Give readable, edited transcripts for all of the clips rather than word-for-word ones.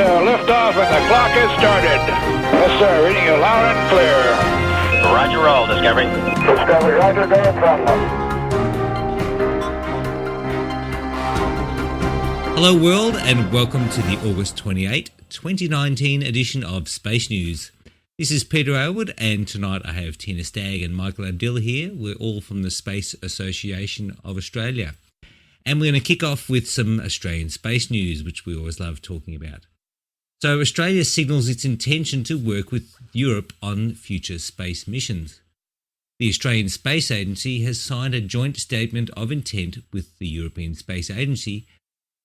liftoff and the clock has started. Yes, sir. Reading you loud and clear. Roger, roll, Discovery. Discovery, roger, go from Hello world and welcome to the August 28, 2019 edition of Space News. This is Peter Aylward and tonight I have Tina Stagg and Michael Abdil here. We're all from the Space Association of Australia. And we're going to kick off with some Australian space news, which we always love talking about. So Australia signals its intention to work with Europe on future space missions. The Australian Space Agency has signed a joint statement of intent with the European Space Agency,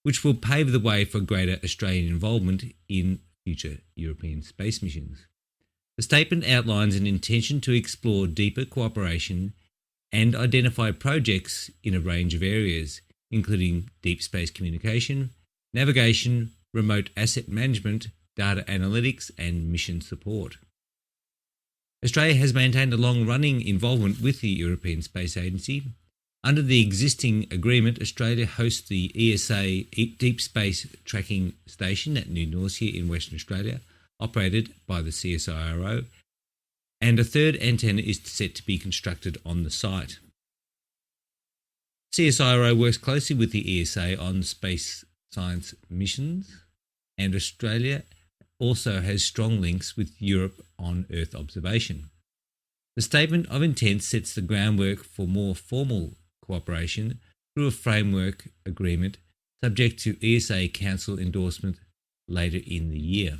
which will pave the way for greater Australian involvement in future European space missions. The statement outlines an intention to explore deeper cooperation and identify projects in a range of areas, including deep space communication, navigation, remote asset management, data analytics, and mission support. Australia has maintained a long-running involvement with the European Space Agency. Under the existing agreement, Australia hosts the ESA Deep Space Tracking Station at New Norcia in Western Australia, operated by the CSIRO, and a third antenna is set to be constructed on the site. CSIRO works closely with the ESA on space science missions, and Australia also has strong links with Europe on Earth observation. The statement of intent sets the groundwork for more formal cooperation through a framework agreement subject to ESA Council endorsement later in the year.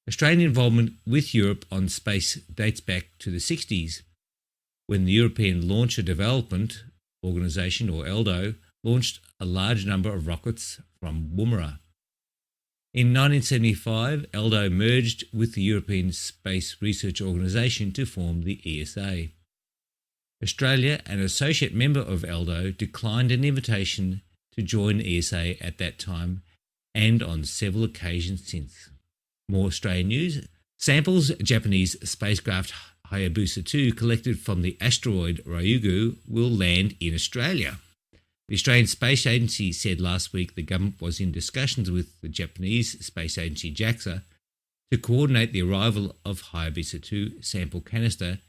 Australian involvement with Europe on space dates back to the 60s, when the European Launcher Development Organisation, or ELDO, launched a large number of rockets from Woomera. In 1975, ELDO merged with the European Space Research Organisation to form the ESA. Australia, an associate member of ELDO, declined an invitation to join ESA at that time and on several occasions since. More Australian news. Samples Japanese spacecraft Hayabusa 2 collected from the asteroid Ryugu will land in Australia. The Australian Space Agency said last week the government was in discussions with the Japanese Space Agency JAXA to coordinate the arrival of Hayabusa 2 sample canister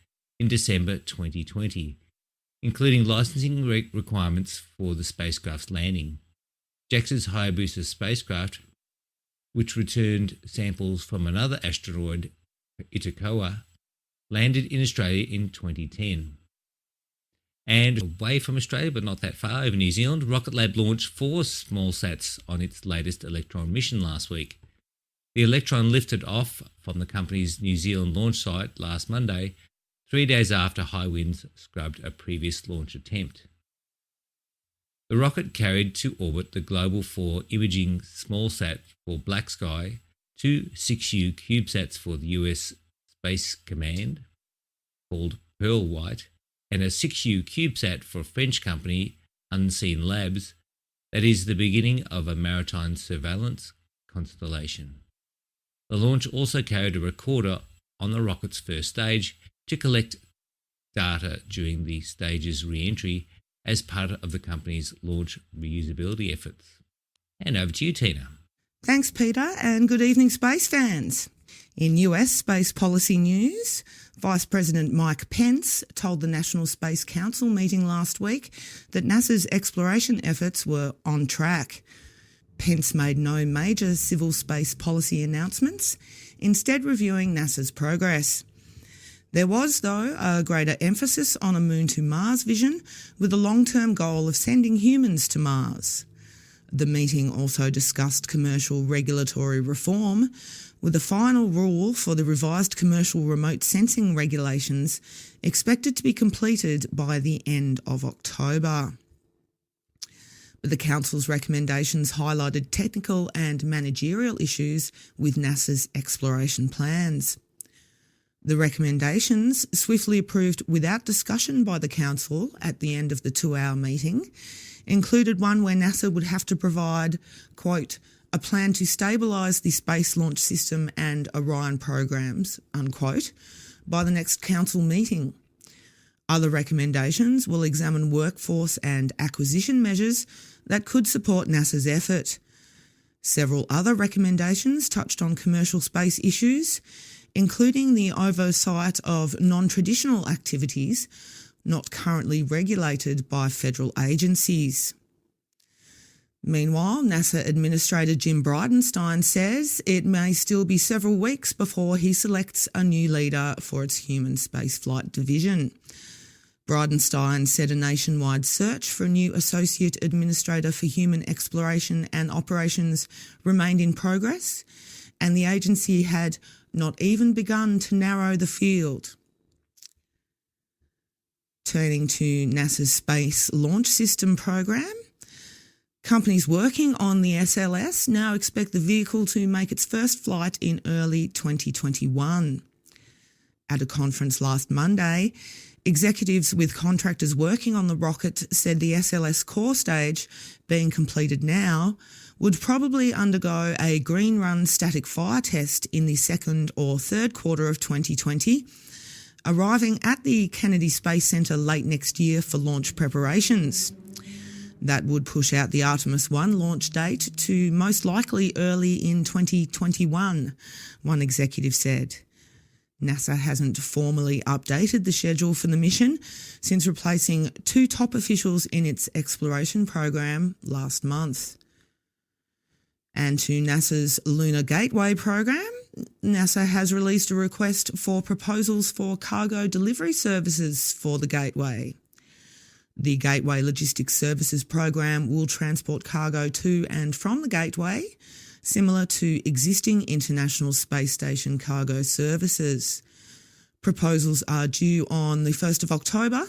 in December 2020, including licensing requirements for the spacecraft's landing. JAXA's Hayabusa spacecraft, which returned samples from another asteroid, Itokawa, landed in Australia in 2010. And away from Australia, but not that far, over New Zealand, Rocket Lab launched 4 small sats on its latest Electron mission last week. The Electron lifted off from the company's New Zealand launch site last Monday, 3 days after high winds scrubbed a previous launch attempt. The rocket carried to orbit the Global 4 imaging smallsat for Black Sky, 2 6U CubeSats for the US Space Command, called Pearl White, and a 6U CubeSat for French company Unseen Labs, that is the beginning of a maritime surveillance constellation. The launch also carried a recorder on the rocket's first stage to collect data during the stage's re-entry as part of the company's launch reusability efforts. And over to you, Tina. Thanks, Peter, and good evening, space fans. In US space policy news, Vice President Mike Pence told the National Space Council meeting last week that NASA's exploration efforts were on track. Pence made no major civil space policy announcements, instead reviewing NASA's progress. There was, though, a greater emphasis on a Moon to Mars vision with a long-term goal of sending humans to Mars. The meeting also discussed commercial regulatory reform, with a final rule for the revised commercial remote sensing regulations expected to be completed by the end of October. But the Council's recommendations highlighted technical and managerial issues with NASA's exploration plans. The recommendations, swiftly approved without discussion by the Council at the end of the 2-hour meeting, included one where NASA would have to provide, quote, a plan to stabilise the Space Launch System and Orion programs, unquote, by the next Council meeting. Other recommendations will examine workforce and acquisition measures that could support NASA's effort. Several other recommendations touched on commercial space issues, including the oversight of non-traditional activities not currently regulated by federal agencies. Meanwhile, NASA Administrator Jim Bridenstine says it may still be several weeks before he selects a new leader for its human spaceflight division. Bridenstine said a nationwide search for a new Associate Administrator for Human Exploration and Operations remained in progress, and the agency had not even begun to narrow the field. Turning to NASA's Space Launch System program, companies working on the SLS now expect the vehicle to make its first flight in early 2021. At a conference last Monday, executives with contractors working on the rocket said the SLS core stage, being completed now, would probably undergo a green run static fire test in the second or third quarter of 2020, arriving at the Kennedy Space Centre late next year for launch preparations. That would push out the Artemis 1 launch date to most likely early in 2021, one executive said. NASA hasn't formally updated the schedule for the mission since replacing two top officials in its exploration program last month. And to NASA's Lunar Gateway program, NASA has released a request for proposals for cargo delivery services for the Gateway. The Gateway Logistics Services program will transport cargo to and from the Gateway, similar to existing International Space Station cargo services. Proposals are due on the 1st of October,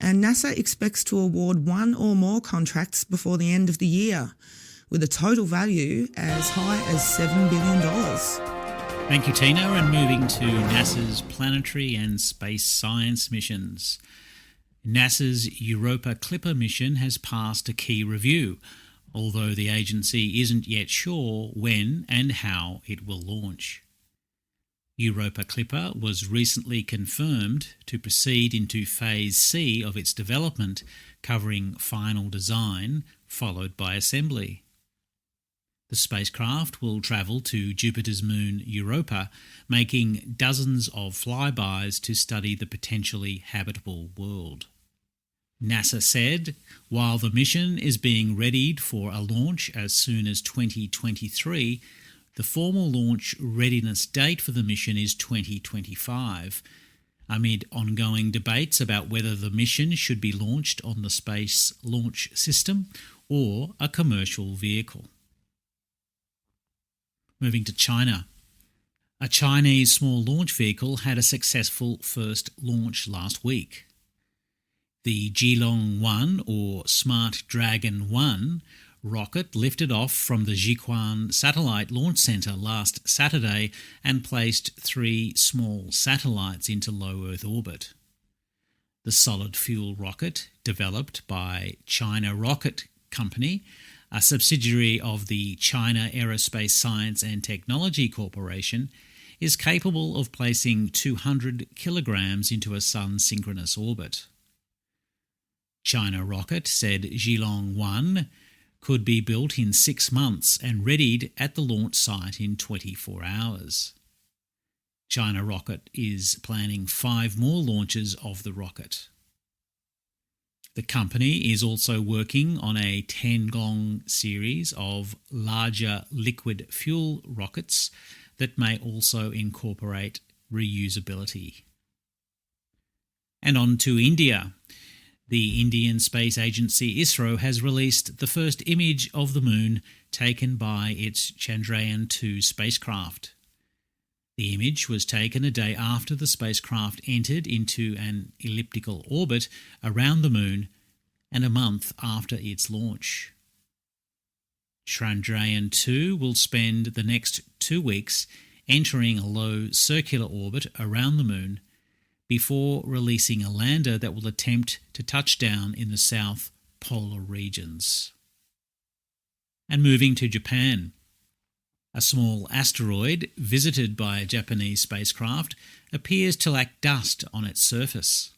and NASA expects to award one or more contracts before the end of the year, with a total value as high as $7 billion. Thank you, Tina. And moving to NASA's planetary and space science missions. NASA's Europa Clipper mission has passed a key review, although the agency isn't yet sure when and how it will launch. Europa Clipper was recently confirmed to proceed into Phase C of its development, covering final design, followed by assembly. The spacecraft will travel to Jupiter's moon Europa, making dozens of flybys to study the potentially habitable world. NASA said, while the mission is being readied for a launch as soon as 2023, the formal launch readiness date for the mission is 2025, amid ongoing debates about whether the mission should be launched on the Space Launch System or a commercial vehicle. Moving to China. A Chinese small launch vehicle had a successful first launch last week. The Jilong 1, or Smart Dragon 1, rocket lifted off from the Jiuquan Satellite Launch Center last Saturday and placed 3 small satellites into low Earth orbit. The solid-fuel rocket, developed by China Rocket Company, a subsidiary of the China Aerospace Science and Technology Corporation, is capable of placing 200 kilograms into a sun-synchronous orbit. China Rocket said Jilong 1 could be built in 6 months and readied at the launch site in 24 hours. China Rocket is planning 5 more launches of the rocket. The company is also working on a Tiangong series of larger liquid fuel rockets that may also incorporate reusability. And on to India. The Indian Space Agency ISRO has released the first image of the moon taken by its Chandrayaan-2 spacecraft. The image was taken a day after the spacecraft entered into an elliptical orbit around the moon and a month after its launch. Chandrayaan-2 will spend the next 2 weeks entering a low circular orbit around the moon before releasing a lander that will attempt to touch down in the south polar regions. And moving to Japan. A small asteroid visited by a Japanese spacecraft appears to lack dust on its surface.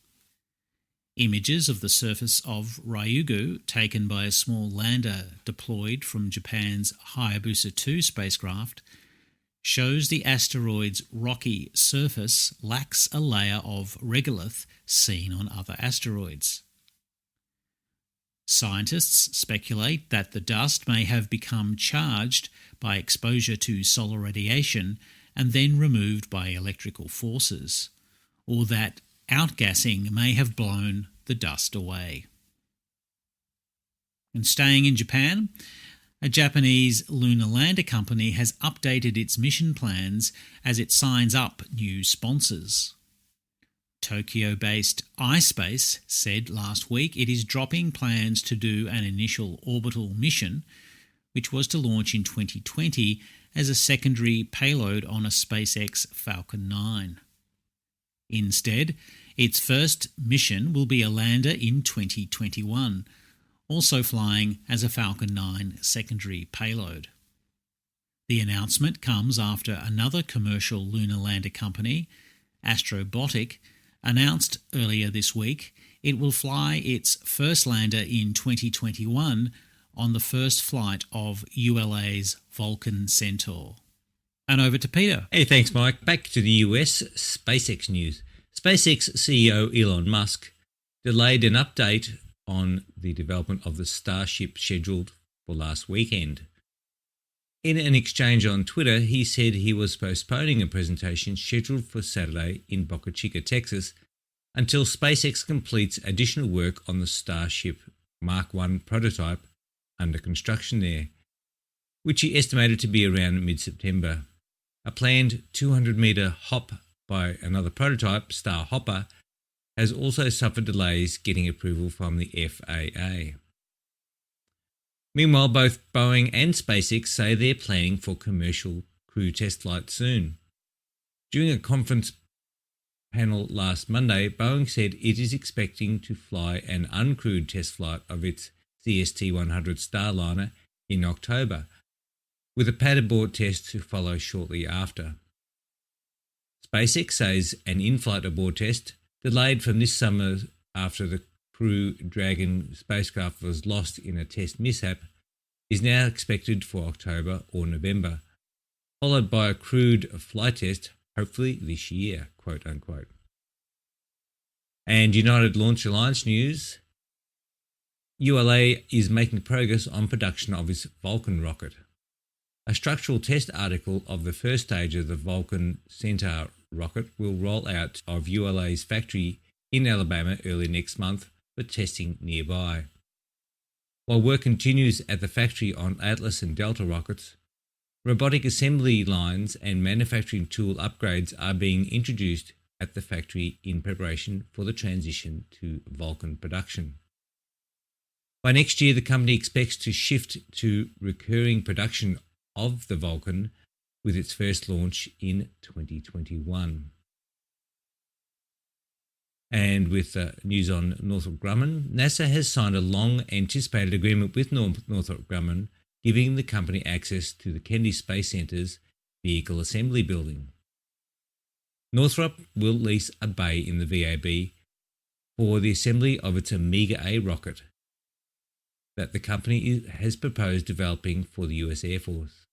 Images of the surface of Ryugu, taken by a small lander deployed from Japan's Hayabusa 2 spacecraft, shows the asteroid's rocky surface lacks a layer of regolith seen on other asteroids. Scientists speculate that the dust may have become charged by exposure to solar radiation and then removed by electrical forces, or that outgassing may have blown the dust away. And staying in Japan, a Japanese lunar lander company has updated its mission plans as it signs up new sponsors. Tokyo-based iSpace said last week it is dropping plans to do an initial orbital mission, which was to launch in 2020 as a secondary payload on a SpaceX Falcon 9. Instead, its first mission will be a lander in 2021, also flying as a Falcon 9 secondary payload. The announcement comes after another commercial lunar lander company, Astrobotic, announced earlier this week it will fly its first lander in 2021 on the first flight of ULA's Vulcan Centaur. And over to Peter. Hey, thanks, Mike. Back to the US SpaceX news. SpaceX CEO Elon Musk delayed an update on the development of the Starship scheduled for last weekend. In an exchange on Twitter, he said he was postponing a presentation scheduled for Saturday in Boca Chica, Texas, until SpaceX completes additional work on the Starship Mark 1 prototype under construction there, which he estimated to be around mid-September. A planned 200-metre hop by another prototype, Star Hopper, has also suffered delays getting approval from the FAA. Meanwhile, both Boeing and SpaceX say they're planning for commercial crew test flights soon. During a conference panel last Monday, Boeing said it is expecting to fly an uncrewed test flight of its CST-100 Starliner in October, with a pad abort test to follow shortly after. SpaceX says an in-flight abort test, delayed from this summer after the Crew Dragon spacecraft was lost in a test mishap, is now expected for October or November, followed by a crewed flight test, hopefully this year, quote unquote. And United Launch Alliance news, ULA is making progress on production of its Vulcan rocket. A structural test article of the first stage of the Vulcan Centaur rocket will roll out of ULA's factory in Alabama early next month for testing nearby. While work continues at the factory on Atlas and Delta rockets, robotic assembly lines and manufacturing tool upgrades are being introduced at the factory in preparation for the transition to Vulcan production. By next year, the company expects to shift to recurring production of the Vulcan with its first launch in 2021. And with news on Northrop Grumman, NASA has signed a long-anticipated agreement with Northrop Grumman, giving the company access to the Kennedy Space Centre's vehicle assembly building. Northrop will lease a bay in the VAB for the assembly of its Omega A rocket that the company has proposed developing for the US Air Force.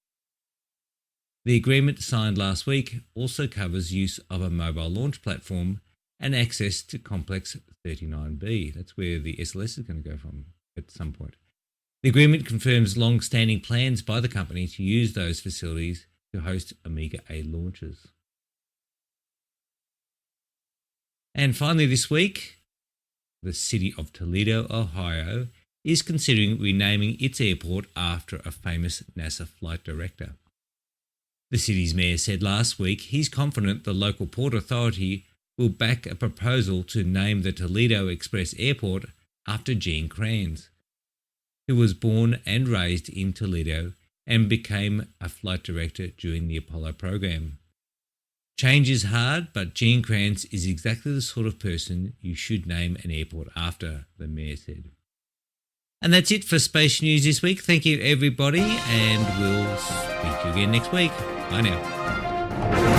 The agreement signed last week also covers use of a mobile launch platform and access to Complex 39B. That's where the SLS is going to go from at some point. The agreement confirms long-standing plans by the company to use those facilities to host Omega A launches. And finally this week, the city of Toledo, Ohio, is considering renaming its airport after a famous NASA flight director. The city's mayor said last week he's confident the local port authority will back a proposal to name the Toledo Express Airport after Gene Kranz, who was born and raised in Toledo and became a flight director during the Apollo program. Change is hard, but Gene Kranz is exactly the sort of person you should name an airport after, the mayor said. And that's it for Space News this week. Thank you, everybody, and we'll speak to you again next week. Bye now.